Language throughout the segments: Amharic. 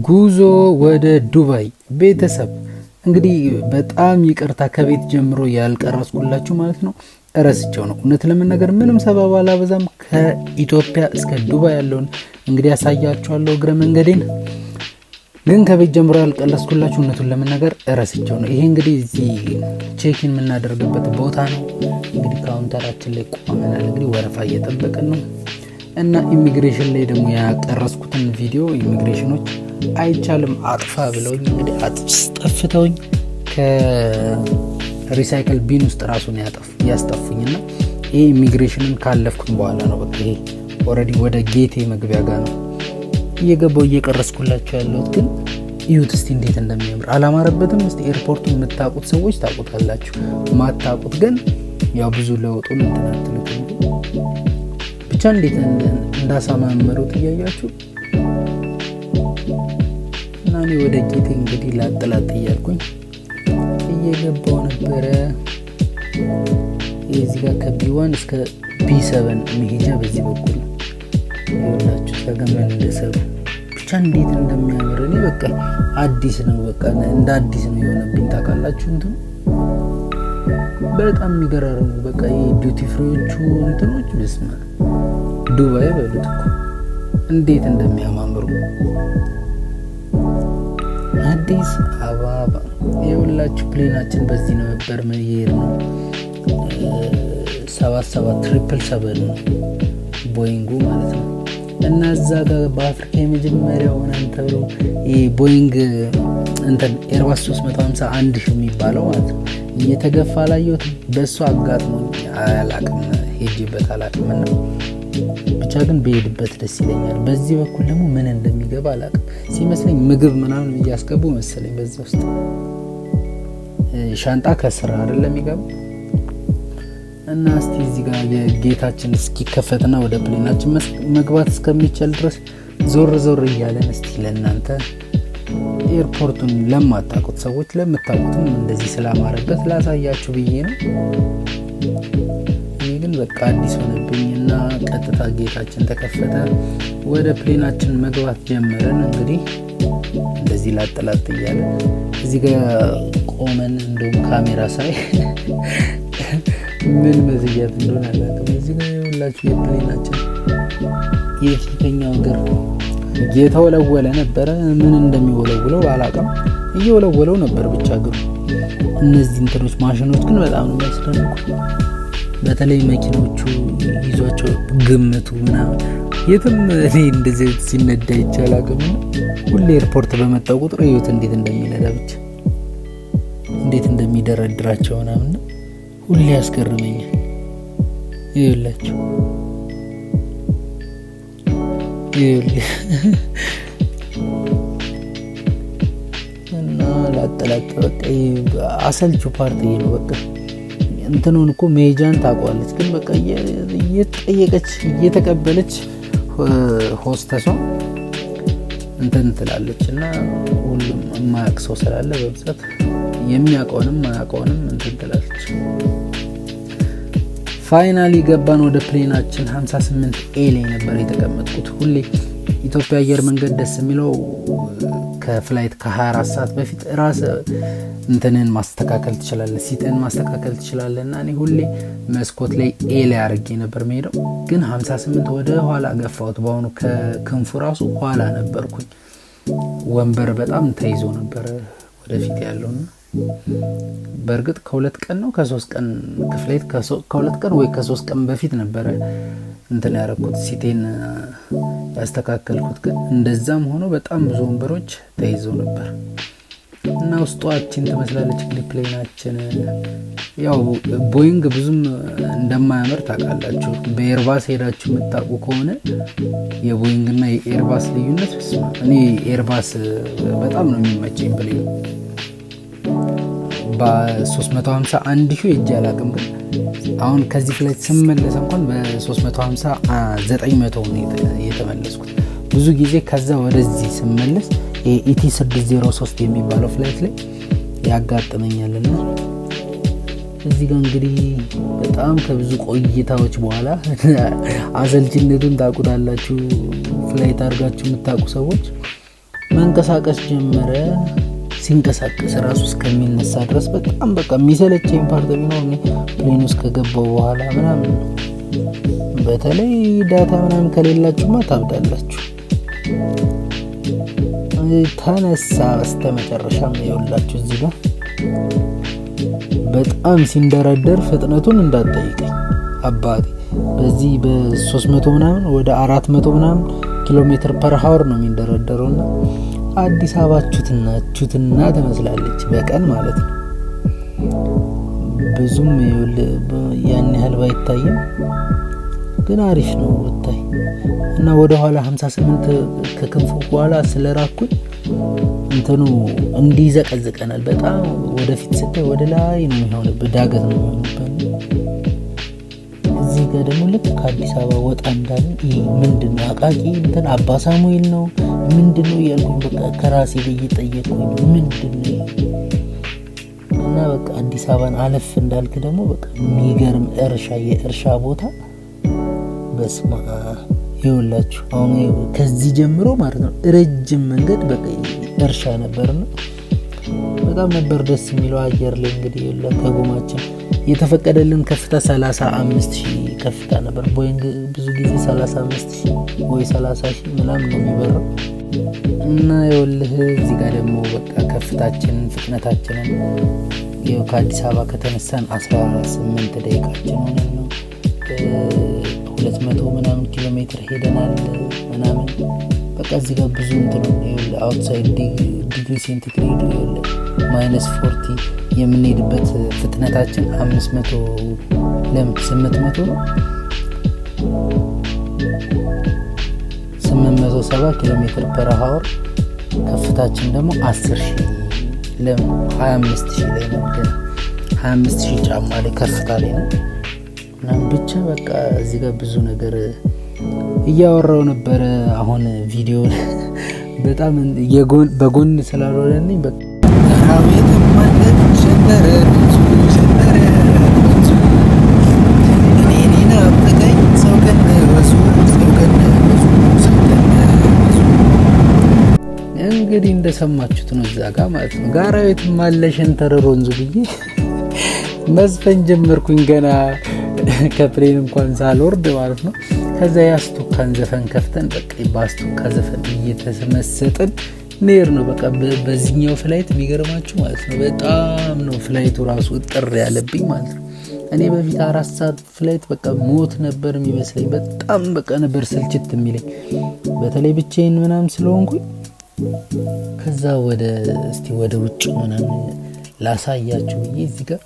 ጉዞ ወደ ዱባይ ቤተሰብ እንግዲህ በጣም ይቅርታ ከቤት ጀምሮ ያልቀረስኩላችሁ ማለት ነው። እረስቸው ነው እውነት ለመናገር ምንም ሰበብ አላበዛም። ከኢትዮጵያ እስከ ዱባይ ያለውን እንግዲህ ያሳያችኋለሁ እግረ መንገዴን። ግን ከቤት ጀምሮ ያልቀረስኩላችሁ እውነቱን ለመናገር እረስቸው ነው። ይሄ እንግዲህ እዚህ ቼኪን የምናደርግበት ቦታ ነው። እንግዲህ ካውንተራችን ላይ ቆመናል። እንግዲህ ወረፋ እየጠበቅን ነው እና ኢሚግሬሽን ላይ ደግሞ ያቀረስኩትን ቪዲዮ ኢሚግሬሽኖች አይቻልም አጥፋ ብለውኝ እንግዲህ አጥፍተውኝ ከሪሳይክል ቢን ውስጥ ራሱን ያስጠፉኝና ይሄ ኢሚግሬሽንን ካለፍኩኝ በኋላ ነው። በቃ ይሄ ኦልሬዲ ወደ ጌቴ መግቢያ ጋር ነው እየገባው እየቀረስኩላችሁ ያለሁት። ግን እዩት እስቲ እንዴት እንደሚያምር አላማረበትም? እስቲ ኤርፖርቱን የምታውቁት ሰዎች ታውቁታላችሁ፣ ማታውቁት ግን ያው ብዙ ለውጡን እንትናትሉት ብቻ እንዴት እንዳሳማመሩት እያያችሁ እና እኔ ወደ ጌቴ እንግዲህ ላጥላጥ እያልኩኝ እየገባው ነበረ። የዚህ ጋር ከቢ1 እስከ ቢ7 መሄጃ በዚህ በኩል ነው ይኸውላችሁ። ተገመን እንደሰሩ ብቻ እንዴት እንደሚያምር እኔ በቃ አዲስ ነው፣ በቃ እንደ አዲስ ነው የሆነብኝ ታውቃላችሁ። እንትን በጣም የሚገራርሙ በቃ የዲዩቲ ፍሪዎቹ እንትኖች በስመ አብ ዱባይ በሉት እኮ እንዴት እንደሚያማምሩ አዲስ አበባ የሁላችሁ። ፕሌናችን በዚህ ነው ነበር መሄድ ነው 7777 ነው ቦይንጉ ማለት ነው። እና እዛ ጋር በአፍሪካ የመጀመሪያው ምናምን ተብሎ ቦይንግ እንትን ኤርባስ 351 ሺህ የሚባለው ማለት ነው እየተገፋ ላየሁት በእሱ አጋጥሞኝ አላቅም፣ ሄጄበት አላቅም እና ብቻ ግን በሄድበት ደስ ይለኛል። በዚህ በኩል ደግሞ ምን እንደሚገባ አላቅም። ሲመስለኝ ምግብ ምናምን እያስገቡ መሰለኝ በዛ ውስጥ ሻንጣ ከስራ አይደለም የሚገባ እና እስቲ እዚህ ጋር የጌታችን እስኪከፈትና ወደ ፕሌናችን መግባት እስከሚቻል ድረስ ዞር ዞር እያለን እስቲ ለእናንተ ኤርፖርቱን ለማታውቁት ሰዎች ለምታውቁትም እንደዚህ ስላማረበት ላሳያችሁ ብዬ ነው። እኔ ግን በቃ አዲስ ሆነብኝ እና ቀጥታ ጌታችን ተከፈተ፣ ወደ ፕሌናችን መግባት ጀመረን። እንግዲህ እንደዚህ ላጥላጥ እያለን እዚህ ጋር ቆመን እንደውም ካሜራ ሳይ ምን መዝያት እንደሆነ አላውቅም። እዚህ ጋር ሁላችሁ የፕሌናችን የፊተኛው እግር እየተወለወለ ነበረ። ምን እንደሚወለውለው አላውቅም፣ እየወለወለው ነበር ብቻ እግሩ። እነዚህ እንትኖች ማሽኖች ግን በጣም ነው የሚያስደንቁ። በተለይ መኪኖቹ ይዟቸው ግምቱ ምናምን የትም እኔ እንደዚህ ሲነዳ ይቻላል። ግን ሁሌ ኤርፖርት በመጣው ቁጥር እዩት እንዴት እንደሚነዳ ብቻ እንዴት እንደሚደረድራቸው ምናምን ሁሌ ያስገርመኛል። ይኸውላችሁ እና ላጠላጥ በቃ አሰልቹ ፓርቲ ነው። በቃ እንትኑን እኮ ሜጃን ታውቀዋለች፣ ግን በቃ እየተጠየቀች እየተቀበለች ሆስተሷ እንትን ትላለች እና ሁሉም የማያውቅ ሰው ስላለ በብዛት የሚያውቀውንም ማያውቀውንም እንትን ትላለች። ፋይናሊ ገባን ወደ ፕሌናችን። 58 ኤ ላይ ነበር የተቀመጥኩት። ሁሌ ኢትዮጵያ አየር መንገድ ደስ የሚለው ከፍላይት ከ24 ሰዓት በፊት ራስ እንትንን ማስተካከል ትችላለህ፣ ሲትን ማስተካከል ትችላለህ። እና እኔ ሁሌ መስኮት ላይ ኤ ላይ አድርጌ ነበር መሄደው፣ ግን 58 ወደ ኋላ ገፋሁት። በአሁኑ ከክንፉ ራሱ ኋላ ነበርኩኝ። ወንበር በጣም ተይዞ ነበር ወደፊት ያለውና በእርግጥ ከ2 ቀን ነው ከ3 ቀን ክፍሌት ከ2 ቀን ወይ ከ3 ቀን በፊት ነበረ እንትን ያደረኩት ሲቴን ያስተካከልኩት። ግን እንደዛም ሆኖ በጣም ብዙ ወንበሮች ተይዘው ነበር እና ውስጧችን ትመስላለች እንግዲህ ፕሌናችን። ያው ቦይንግ ብዙም እንደማያምር ታውቃላችሁ። በኤርባስ ሄዳችሁ የምታውቁ ከሆነ የቦይንግ እና የኤርባስ ልዩነት እኔ ኤርባስ በጣም ነው የሚመቸኝ ብለኝ በ351 ሺህ እጅ አላቅም። ግን አሁን ከዚህ ፍላይት ስመለስ እንኳን በ350 900 ነው የተመለስኩት ብዙ ጊዜ። ከዛ ወደዚህ ስመለስ ኢቲ 603 የሚባለው ፍላይት ላይ ያጋጥመኛልና እዚህ ጋር እንግዲህ በጣም ከብዙ ቆይታዎች በኋላ አሰልችነቱን ታውቁታላችሁ። ፍላይት አድርጋችሁ የምታውቁ ሰዎች መንቀሳቀስ ጀመረ። ሲንቀሳቀስ ራሱ እስከሚነሳ ድረስ በጣም በቃ የሚሰለቸኝ ፓርት ቢኖር እኔ ፕሌን ውስጥ ከገባው በኋላ ምናምን ነው። በተለይ ዳታ ምናምን ከሌላችሁማ ታብዳላችሁ። ተነሳ በስተመጨረሻም ይኸውላችሁ እዚህ ጋር በጣም ሲንደረደር ፍጥነቱን እንዳትጠይቀኝ አባቴ። በዚህ በ300 ምናምን ወደ 400 ምናምን ኪሎ ሜትር ፐር ሀወር ነው የሚንደረደረውና አዲስ አበባ ቹትና ትመስላለች በቀን ማለት ነው። ብዙም ያን ያህል ባይታይም ግን አሪፍ ነው ብታይ። እና ወደ ኋላ 58 ከክንፉ በኋላ ስለራኩኝ እንትኑ እንዲዘቀዝቀናል በጣም ወደፊት ስታይ ወደ ላይ ነው የሚሆንበት፣ ዳገት ነው የሚሆንበት። እዚህ ጋር ደግሞ ልክ ከአዲስ አበባ ወጣ እንዳለ ይሄ ምንድነው አቃቂ እንትን አባ ሳሙኤል ነው ምንድነው እያልኩኝ በቃ ከራሴ እየጠየቅኩኝ ምንድነው። እና በቃ አዲስ አበባን አለፍ እንዳልክ ደግሞ በቃ የሚገርም የእርሻ ቦታ በስማ ይኸውላችሁ። አሁን ከዚህ ጀምሮ ማለት ነው ረጅም መንገድ በቃ እርሻ ነበርና በጣም ነበር ደስ የሚለው አየር ላይ። እንግዲህ ከጎማችን የተፈቀደልን ከፍታ 35,000 ከፍታ ነበር። ቦይንግ ብዙ ጊዜ 35,000 ወይ 30,000 ምናምን ነው የሚበረው። እና ይኸውልህ እዚህ ጋር ደግሞ በቃ ከፍታችንን ፍጥነታችንን ይኸው ከአዲስ አበባ ከተነሳን 18 ደቂቃችን ሆነን ነው 200 ምናምን ኪሎ ሜትር ሄደናል ምናምን። በቃ እዚህ ጋር ብዙ እንትን ነው አውትሳይድ ዲግሪ ሴንቲግሬድ -40 የምንሄድበት ፍጥነታችን 500 800 ነው 870 ኪሎ ሜትር ፐር ሀወር። ከፍታችን ደግሞ 10,000 25,000 ላይ ነው 25,000 ጫማ ላይ ከፍታ ላይ ነው። እና ብቻ በቃ እዚህ ጋር ብዙ ነገር እያወራው ነበረ። አሁን ቪዲዮ በጣም በጎን ስላልሆነልኝ በቃ ራቤት ማለት ሸነረ እኔና ፍቀኝ ሰው ከነሱ እንግዲህ እንደሰማችሁት ነው። እዛ ጋር ማለት ነው ጋራዊት ማለሽን ተረሮንዙ ብዬ መዝፈን ጀመርኩኝ ገና ከፕሌን እንኳን ሳልወርድ ማለት ነው። ከዛ ያስቱካን ዘፈን ከፍተን በቃ ባስቱካ ዘፈን እየተመሰጥን ኔር ነው በቃ በዚህኛው ፍላይት የሚገርማችሁ ማለት ነው። በጣም ነው ፍላይቱ ራሱ ጥር ያለብኝ ማለት ነው። እኔ በፊት 4 ሰዓት ፍላይት በቃ ሞት ነበር የሚመስለኝ። በጣም በቃ ነበር ስልችት የሚለኝ በተለይ ብቻዬን ምናምን ስለሆንኩኝ። ከዛ ወደ ውጭ ምናምን ላሳያችሁ ብዬ እዚህ ጋር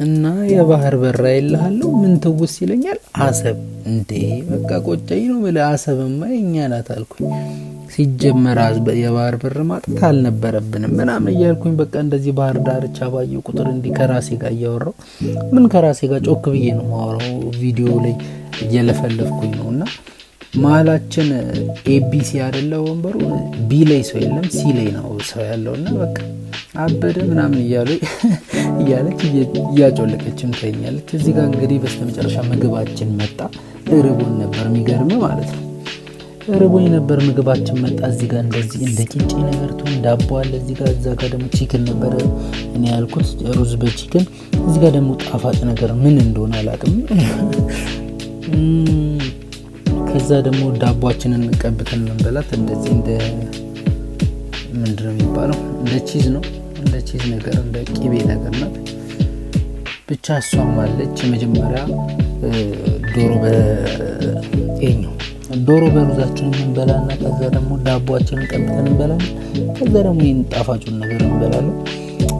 እና የባህር በራ ይልሃለሁ ምን ትውስ ይለኛል አሰብ እንዴ በቃ ቆጨኝ ነው ማለት አሰብማ የኛ ናት አልኩኝ። ሲጀመር የባህር በር ማጣት አልነበረብንም ምናምን እያልኩኝ በቃ እንደዚህ ባህር ዳርቻ ባየው ቁጥር እንዲህ ከራሴ ጋር እያወራው ምን ከራሴ ጋር ጮክ ብዬ ነው ማወራው ቪዲዮ ላይ እየለፈለፍኩኝ ነውና መሀላችን ኤቢሲ አይደለ ወንበሩ ቢ ላይ ሰው የለም ሲ ላይ ነው ሰው ያለውና በቃ አበደ ምናምን እያለች እያጮለቀችም ተኛለች። እዚህ ጋር እንግዲህ በስተመጨረሻ ምግባችን መጣ። እርቦን ነበር የሚገርም ማለት ነው። እርቦኝ ነበር ምግባችን መጣ። እዚህ ጋር እንደዚህ እንደ ቂንጬ ነገር ቶን ዳቦ አለ እዚህ ጋር። እዛ ጋር ደግሞ ቺክን ነበር እኔ ያልኩት ሩዝ በቺክን። እዚህ ጋር ደግሞ ጣፋጭ ነገር ምን እንደሆነ አላውቅም። ከዛ ደግሞ ዳቦአችንን ቀብተን እንበላት እንደዚህ እንደ ምንድነው የሚባለው እንደ ቺዝ ነው እንደ ቺዝ ነገር እንደ ቂቤ ነገር ናት ብቻ። እሷም አለች መጀመሪያ ዶሮ በሩዛችን እንበላና ከዛ ደግሞ ዳቦአችንን ቀብተን እንበላለን። ከዛ ደግሞ ይሄን ጣፋጩን ነገር እንበላለን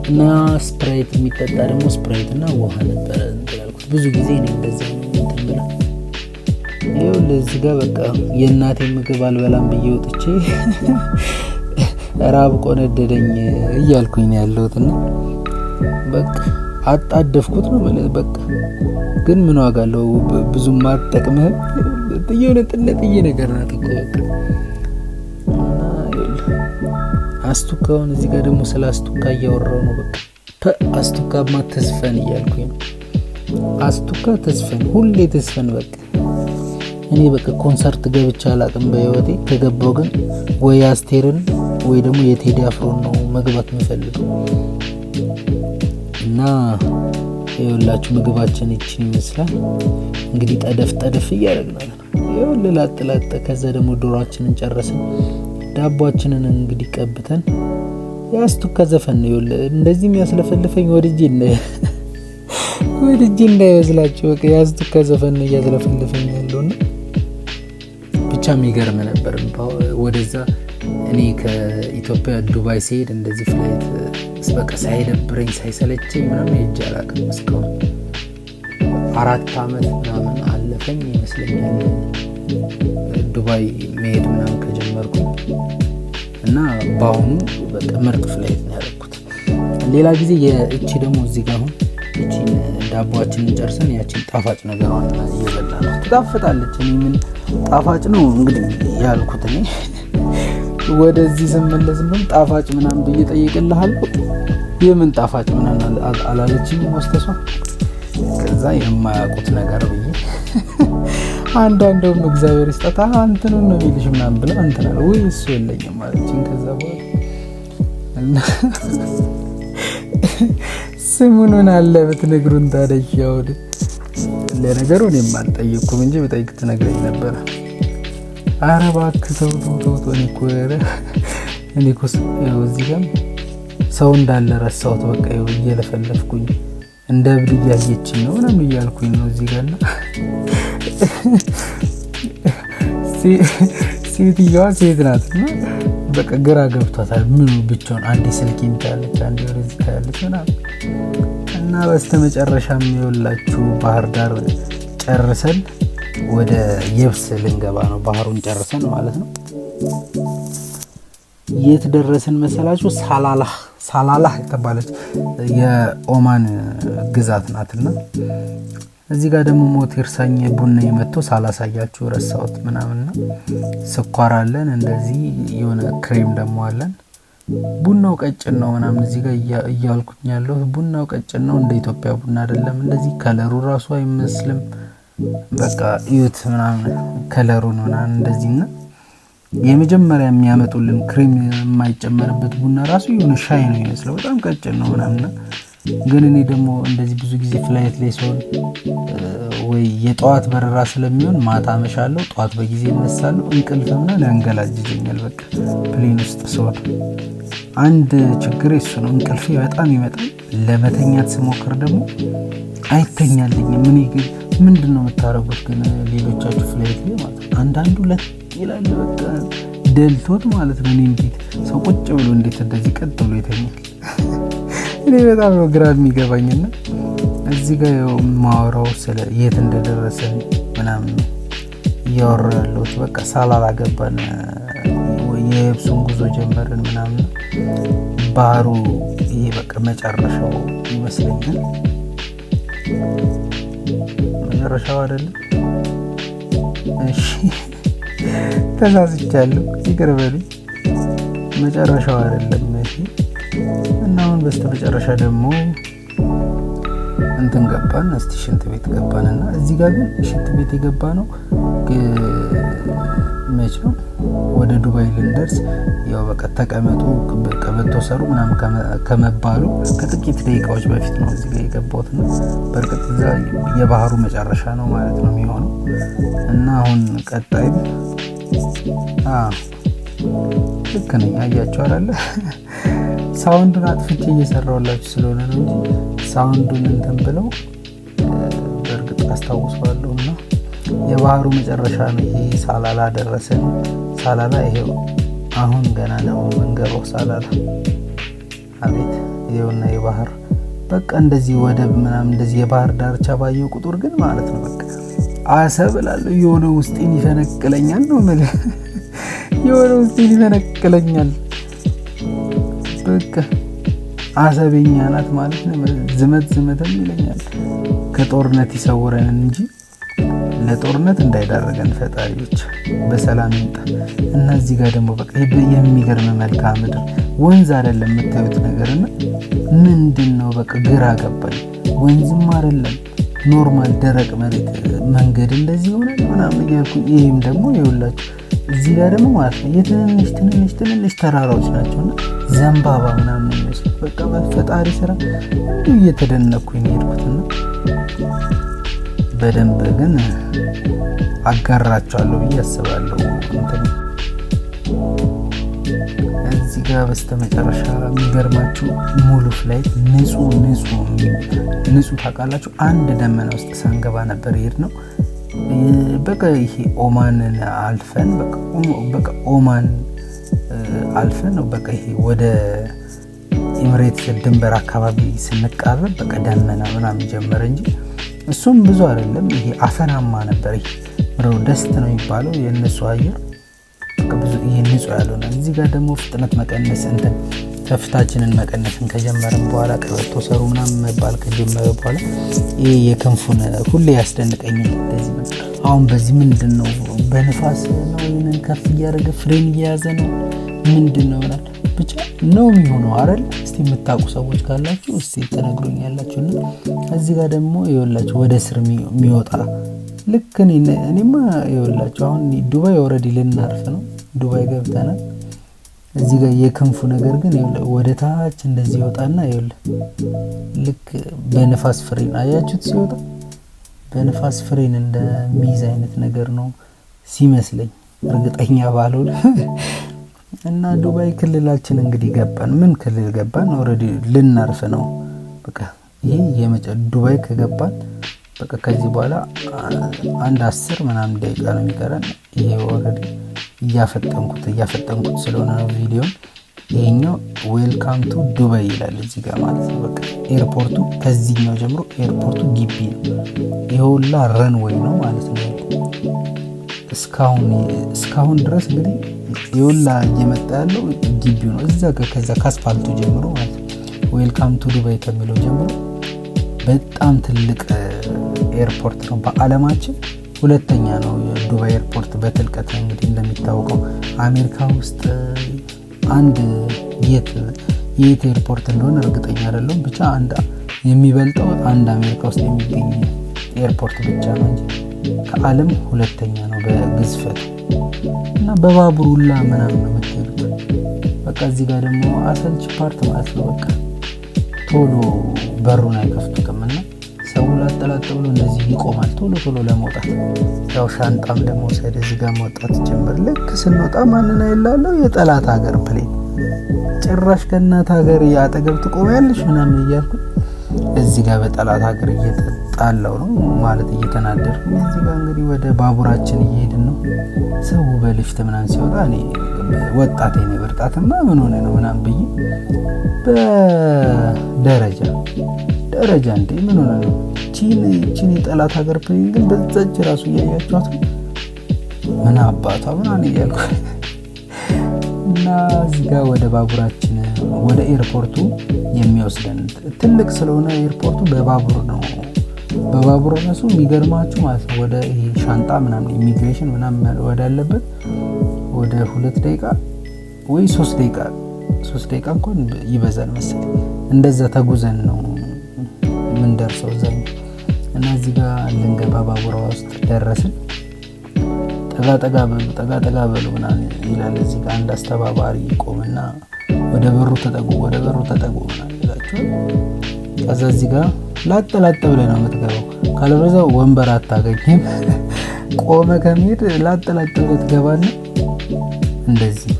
እና ስፕራይት የሚጠጣ ደግሞ ስፕራይት እና ውሃ ነበር እንጥላልኩት። ብዙ ጊዜ እኔ እንደዚህ እንትን ይኸው ለዚህ ጋር በቃ የእናቴን ምግብ አልበላም ብዬ ወጥቼ ራብ ቆነደደኝ እያልኩኝ ያለሁትና በቃ አጣደፍኩት ነው ማለት በቃ። ግን ምን ዋጋ አለው ብዙም ማጥቅምህ የሆነ ጥነጥዬ ነገር ናት እኮ በቃ። አስቱካውን እዚህ ጋር ደግሞ ስለ አስቱካ እያወራው ነው በቃ። አስቱካማ ተስፈን እያልኩኝ ነው። አስቱካ ተስፈን ሁሌ ተስፈን በቃ እኔ በቃ ኮንሰርት ገብቼ አላቅም በህይወቴ። ከገባው ግን ወይ አስቴርን ወይ ደግሞ የቴዲ አፍሮን ነው መግባት የምፈልገው። እና ይኸውላችሁ ምግባችን ይችን ይመስላል እንግዲህ። ጠደፍ እያደረግን ነው ይኸውልህ ላጥ። ከዛ ደግሞ ዶሯችንን ጨረስን። ዳቦአችንን እንግዲህ ቀብተን ያስቱካ ዘፈን ነው ይኸውልህ። እንደዚህ የሚያስለፈልፈኝ ወድጄ እንዳይመስላችሁ በቃ ያስቱካ ዘፈን ነው እያስለፈልፈኝ ያለውና ብቻ የሚገርም ነበር። ወደዛ እኔ ከኢትዮጵያ ዱባይ ሲሄድ እንደዚህ ፍላይት በቃ ሳይደብረኝ ሳይሰለቸኝ ምናምን ሄጄ አላውቅም እስካሁን። 4 ዓመት ምናምን አለፈኝ ይመስለኛል ዱባይ መሄድ ምናምን ከጀመርኩኝ እና በአሁኑ በቃ ምርጥ ፍላይት ነው ያደረኩት። ሌላ ጊዜ እቺ ደግሞ እዚህ ጋር አሁን እቺን ዳቦአችንን ጨርሰን ያቺን ጣፋጭ ነገሯን እየበላ ነው። ትጣፍጣለች። እኔ ምን ጣፋጭ ነው እንግዲህ ያልኩት እኔ ወደዚህ ስመለስ እንደውም ጣፋጭ ምናምን ብዬ ጠይቅልሃለሁ። የምን ጣፋጭ ምናምን አላለችኝ ወስተሷ። ከዛ የማያውቁት ነገር ብዬ አንዳንዱም እግዚአብሔር ይስጣታ አንተን ነው የሚልሽ ምናምን ብለ አንተና ወይ እሱ የለኝም ማለትኝ። ከዛ በኋላ ስሙን ምን አለ ብትነግሩን ታዲያ። ለነገሩ እኔም አልጠየቅኩም እንጂ በጠይቅ ትነግረኝ ነበር። ኧረ እባክህ ተው እኔ እኮ እዚህ ጋር ሰው እንዳለ ረሳሁት። በቃ እየለፈለፍኩኝ እንደ እብድ እያየችኝ ነው ምናምን እያልኩኝ ነው እዚህ ጋር። እና ሴትዮዋ ሴት ናትና በቃ ግራ ገብቷታል። ምን ብቻውን አንዴ ስልኬን ታያለች፣ አንዴ ወደዚህ ታያለች ምናምን። እና በስተመጨረሻም ይኸውላችሁ ባህር ዳር ጨርሰን ወደ የብስ ልንገባ ነው። ባህሩን ጨርሰን ማለት ነው። የት ደረስን መሰላችሁ? ሳላላህ የተባለች የኦማን ግዛት ናትና እዚህ ጋር ደግሞ ሞት ይርሳኝ ቡና የመጥቶ ሳላሳያችሁ ረሳሁት ምናምንና ስኳር አለን፣ እንደዚህ የሆነ ክሬም ደግሞ አለን። ቡናው ቀጭን ነው ምናምን እዚህ ጋር እያልኩኝ ያለው ቡናው ቀጭን ነው፣ እንደ ኢትዮጵያ ቡና አይደለም። እንደዚህ ከለሩ ራሱ አይመስልም። በቃ እዩት ምናምን ከለሩን ምናምን እንደዚህና የመጀመሪያ የሚያመጡልን ክሬም የማይጨመርበት ቡና ራሱ የሆነ ሻይ ነው የሚመስለው፣ በጣም ቀጭን ነው ምናምን። ግን እኔ ደግሞ እንደዚህ ብዙ ጊዜ ፍላይት ላይ ሲሆን ወይ የጠዋት በረራ ስለሚሆን ማታ አመሻለሁ፣ ጠዋት በጊዜ እነሳለሁ። እንቅልፍ ምናምን ያንገላጅጀኛል በቃ ፕሌን ውስጥ ሲሆን። አንድ ችግር እሱ ነው፣ እንቅልፌ በጣም ይመጣል። ለመተኛት ስሞክር ደግሞ አይተኛልኝም። ምን ግን ምንድን ነው የምታደርጉት ግን ሌሎቻችሁ ፍላይት ላይ ማለት ነው? አንዳንዱ ለት ይላል በቃ ደልቶት ማለት ነው። እኔ እንዴት ሰው ቁጭ ብሎ እንዴት እንደዚህ ቀጥ ብሎ ይተኛል? እኔ በጣም ነው ግራ የሚገባኝና እዚህ ጋር ማወራው ስለ የት እንደደረሰን ምናምን እያወራ ያለሁት በቃ ሳላላ ገባን፣ የየብሱን ጉዞ ጀመርን ምናምን። ባህሩ ይሄ በቃ መጨረሻው ይመስለኛል። መጨረሻው አይደለም። እሺ ተሳስቻለሁ፣ ይቅር በሉኝ። መጨረሻው አይደለም። እሺ እና አሁን በስተመጨረሻ ደግሞ እንትን ገባን፣ እስቲ ሽንት ቤት ገባንና እዚህ ጋር ግን ሽንት ቤት የገባ ነው መቼ ነው ወደ ዱባይ ልንደርስ ያው በቃ ተቀመጡ ቀበቶ ሰሩ ምናምን ከመባሉ ከጥቂት ደቂቃዎች በፊት ነው እዚህ ጋር የገባሁት ነው። በእርግጥ እዛ የባህሩ መጨረሻ ነው ማለት ነው የሚሆነው። እና አሁን ቀጣይ ልክ ነኝ አያችሁ አይደለ? ሳውንዱን አጥፍቼ እየሰራሁላችሁ ስለሆነ ነው እንጂ ሳውንዱን እንትን ብለው በእርግጥ አስታውሳለሁ። እና የባህሩ መጨረሻ ነው ይሄ። ሳላላ ደረሰን። ሳላላ ይሄው አሁን ገና ነው መንገባው ሳላላ። አቤት ይሄውና የባህር በቃ እንደዚህ ወደብ ምናምን እንደዚህ የባህር ዳርቻ ባየው ቁጥር ግን ማለት ነው በቃ አሰብ እላለሁ። የሆነ ውስጤን ይፈነቅለኛል ነው ማለት የሆነ ውስጤን ይፈነቅለኛል። በቃ አሰበኛ ናት ማለት ነው። ዝመትም ይለኛል። ከጦርነት ይሰውረን እንጂ ለጦርነት እንዳይዳረገን ፈጣሪ ብቻ በሰላም ይምጣ። እና እዚህ ጋር ደግሞ በቃ የሚገርም መልክዓ ምድር ወንዝ አይደለም የምታዩት ነገርና ምንድነው በቃ ግራ ገባኝ። ወንዝም አይደለም ኖርማል ደረቅ መሬት መንገድ እንደዚህ ይሆናል ምናምን እያልኩኝ ይሄም ደግሞ ይኸውላችሁ እዚህ ጋር ደግሞ ማለት ነው የትንንሽ ተራራዎች ናቸውና ዘንባባ ምናምን የሚመስሉ በቃ በፈጣሪ ስራ እንዲሁ እየተደነኩኝ ነው የሄድኩትና በደንብ ግን አጋራቸዋለሁ ብዬ አስባለሁ። እዚህ ጋር በስተመጨረሻ የሚገርማችሁ ሙሉ ፍላይት ንጹህ ታውቃላችሁ። አንድ ደመና ውስጥ ሳንገባ ነበር የሄድነው። በቃ ይሄ ኦማንን አልፈን በቃ ኦማን አልፈን ነው በቃ ይሄ ወደ ኤምሬት ድንበር አካባቢ ስንቃረብ በቃ ደመና ምናምን ጀመረ እንጂ እሱም ብዙ አይደለም። ይሄ አፈናማ ነበር። ይሄ ደስት ነው የሚባለው የእነሱ አየር ብዙ ይሄ ንጹህ ያልሆነ። እዚህ ጋር ደግሞ ፍጥነት መቀነስ ከፍታችንን መቀነስን ከጀመረን በኋላ ቀበቶ ሰሩ ምናምን መባል ከጀመረ በኋላ ይሄ የክንፉን ሁሌ ያስደንቀኛል። አሁን በዚህ ምንድን ነው በንፋስ ነው ይሄንን ከፍ እያደረገ ፍሬን እየያዘ ነው ምንድን ነው ማለት ብቻ ነው የሚሆነው አይደል? እስቲ የምታውቁ ሰዎች ካላችሁ እስቲ ተነግሩኛላችሁና እዚህ ጋር ደግሞ ይኸውላችሁ ወደ ስር የሚወጣ ልክ እኔማ ይኸውላችሁ አሁን ዱባይ ኦልሬዲ ልናርፍ ነው። ዱባይ ገብተናል። እዚህ ጋር የክንፉ ነገር ግን ወደ ታች እንደዚህ ይወጣና ይኸውልህ ልክ በንፋስ ፍሬን አያችሁት ሲወጣ በንፋስ ፍሬን እንደሚይዝ አይነት ነገር ነው ሲመስለኝ፣ እርግጠኛ ባልሆነ እና ዱባይ ክልላችን እንግዲህ ገባን። ምን ክልል ገባን? ኦልሬዲ ልናርፍ ነው። በቃ ይሄ ዱባይ ከገባን በቃ ከዚህ በኋላ አንድ 10 ምናምን ደቂቃ ነው የሚቀረን። ይሄ ኦልሬዲ እያፈጠንኩት ስለሆነ ነው ቪዲዮን። ይሄኛው ዌልካም ቱ ዱባይ ይላል እዚህ ጋር ማለት ነው። በቃ ኤርፖርቱ ከዚህኛው ጀምሮ ኤርፖርቱ ግቢ ነው። ይሄውላ ረንዌይ ነው ማለት ነው። እስካሁን ድረስ እንግዲህ ይሄውላ እየመጣ ያለው ግቢው ነው። እዛ ከዛ ከአስፋልቱ ጀምሮ ማለት ነው። ዌልካም ቱ ዱባይ ከሚለው ጀምሮ በጣም ትልቅ ኤርፖርት ነው። በአለማችን ሁለተኛ ነው የዱባይ ኤርፖርት በትልቀት። እንግዲህ እንደሚታወቀው አሜሪካ ውስጥ አንድ የት ኤርፖርት እንደሆነ እርግጠኛ አይደለሁም። ብቻ አንድ የሚበልጠው አንድ አሜሪካ ውስጥ የሚገኝ ኤርፖርት ብቻ ነው እንጂ ከዓለም ሁለተኛ ነው በግዝፈት እና በባቡር ሁላ ምናምን ነው የምትሄዱት። በቃ እዚህ ጋር ደግሞ አሰልቺ ፓርት ማለት ነው። በቃ ቶሎ በሩን አይከፍቱትም እና ሰው ላጠላጥ ብሎ እንደዚህ ይቆማል ቶሎ ለመውጣት። ያው ሻንጣም ለመውሰድ እዚህ ጋር መውጣት ጀመር። ልክ ስንወጣ ማንን አይላለው የጠላት ሀገር ፕሌን ጭራሽ ከእናት ሀገር ያጠገብ ትቆሚያለሽ ምናምን እያልኩ እዚህ ጋር በጠላት ሀገር እየተጣላው ነው ማለት እየተናደድኩ። እዚህ ጋር እንግዲህ ወደ ባቡራችን እየሄድን ነው። ሰው በሊፍት ምናምን ሲወጣ እኔ ወጣቴ ነው በርጣትማ ምን ሆነ ነው ምናምን ብዬ በደረጃ እንዴ ምን ሆነ ነው ቺኒ ጠላት ሀገር ፕሌን ግን በዛች ራሱ እያያችኋት ምን አባቷ ምናምን እያልኩ እና እዚህ ጋር ወደ ባቡራችን ወደ ኤርፖርቱ የሚወስደን ትልቅ ስለሆነ ኤርፖርቱ በባቡር ነው። በባቡር ራሱ የሚገርማችሁ ማለት ነው ወደ ይሄ ሻንጣ ምናምን ኢሚግሬሽን ምናምን ወዳለበት ወደ 2 ደቂቃ ወይ 3 ደቂቃ እንኳን ይበዛል መሰለኝ እንደዛ ተጉዘን ነው ምን ደርሰው ዘን እና እዚህ ጋር ልንገባ ባቡሯ ውስጥ ደረስን። ጠጋ በሉ ምናምን ይላል እዚህ ጋር አንድ አስተባባሪ ይቆምና ወደ በሩ ተጠጉ ምናምን ይላችሁ። ከዛ እዚህ ጋር ላጥ ብለህ ነው የምትገባው፣ ካለበለዚያ ወንበር አታገኝም። ቆመ ከመሄድ ላጥ ብለህ ትገባና እንደዚህ።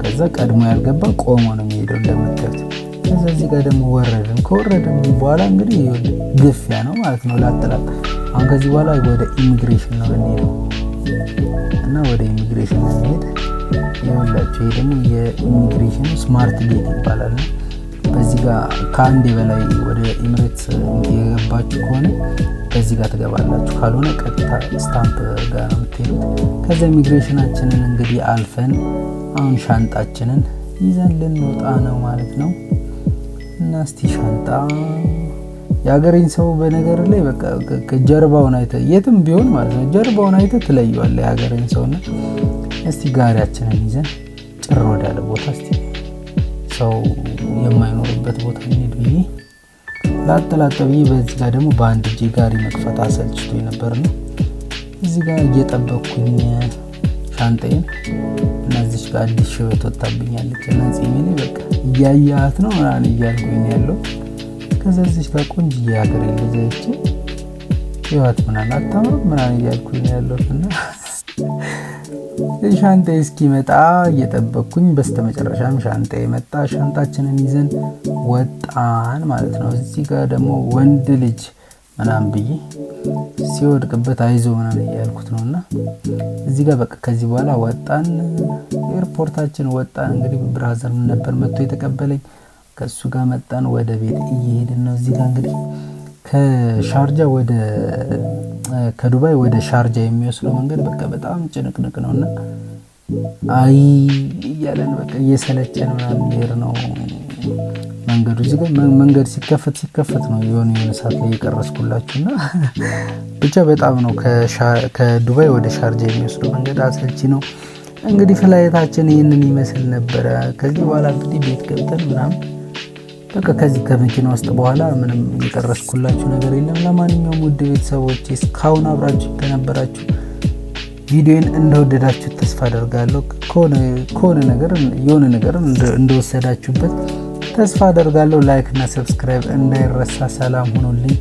ከዛ ቀድሞ ያልገባ ቆሞ ነው የሚሄደው እንደምታዩት። ከዛ እዚህ ጋር ደግሞ ከወረድን በኋላ እንግዲህ ግፊያ ነው ማለት ነው ላጥ። አሁን ከዚህ በኋላ ወደ ኢሚግሬሽን ነው የምንሄደው እና ወደ ኢሚግሬሽን እንሄድ። ይኸውላችሁ ይሄ ደግሞ የኢሚግሬሽኑ ስማርት ጌት ይባላል። በዚህ ጋር ከአንዴ በላይ ወደ ኤሚሬትስ የገባችሁ ከሆነ በዚህ ጋር ትገባላችሁ፣ ካልሆነ ቀጥታ ስታምፕ ጋር ነው የምትሄዱት። ከዛ ኢሚግሬሽናችንን እንግዲህ አልፈን አሁን ሻንጣችንን ይዘን ልንወጣ ነው ማለት ነው። እና እስቲ ሻንጣ የሀገሬን ሰው በነገር ላይ በቃ ጀርባውን አይተህ የትም ቢሆን ማለት ነው ጀርባውን አይተህ ትለየዋለህ የሀገሬን ሰውና እስቲ ጋሪያችንን ይዘን ጭር ወዳለ ቦታ እስቲ ሰው የማይኖርበት ቦታ እንሂድ ብዬ ላጠላጠ ብዬ በዚህ ጋር ደግሞ በአንድ እጄ ጋሪ መክፈት አሰልችቶ ነበር ነው። እዚህ ጋር እየጠበቅኩኝ ሻንጣዬን እና እዚች ጋር አዲስ ሽበት ወጣብኛለች እና ጺሜ ላይ በቃ እያያት ነው ምናምን እያልኩኝ ያለው። ከዛ እዚች ጋር ቆንጆ ሀገር ልጅ ህይወት ምናምን አታምርም ምናምን እያልኩኝ ያለው እና ሻንጣዬ እስኪመጣ እየጠበቅኩኝ በስተመጨረሻም ሻንጣዬ መጣ። ሻንጣችንን ይዘን ወጣን ማለት ነው። እዚህ ጋር ደግሞ ወንድ ልጅ ምናምን ብዬ ሲወድቅበት አይዞ ምናምን እያልኩት ነው እና እዚህ ጋር በቃ ከዚህ በኋላ ወጣን። ኤርፖርታችን ወጣን። እንግዲህ ብራዘር ነበር መጥቶ የተቀበለኝ። ከሱ ጋር መጣን። ወደ ቤት እየሄድን ነው። እዚህ ጋር እንግዲህ ከዱባይ ወደ ሻርጃ የሚወስደው መንገድ በቃ በጣም ጭንቅንቅ ነውና አይ እያለን በቃ እየሰለቸን ምናምን ሄድ ነው መንገዱ። እዚህ ጋር መንገድ ሲከፈት ነው የሆነ ሰዓት ላይ የቀረስኩላችሁና ብቻ በጣም ነው ከዱባይ ወደ ሻርጃ የሚወስደው መንገድ አሰልቺ ነው። እንግዲህ ፍላይታችን ይህንን ይመስል ነበረ። ከዚህ በኋላ እንግዲህ ቤት ገብተን ምናምን በቃ ከዚህ ከመኪና ውስጥ በኋላ ምንም የቀረስኩላችሁ ነገር የለም። ለማንኛውም ውድ ቤተሰቦች እስካሁን አብራችሁ ከነበራችሁ ቪዲዮን እንደወደዳችሁ ተስፋ አደርጋለሁ። የሆነ ነገር እንደወሰዳችሁበት ተስፋ አደርጋለሁ። ላይክ እና ሰብስክራይብ እንዳይረሳ። ሰላም ሁኑልኝ።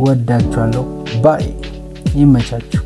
ወዳችኋለሁ። ባይ። ይመቻችሁ።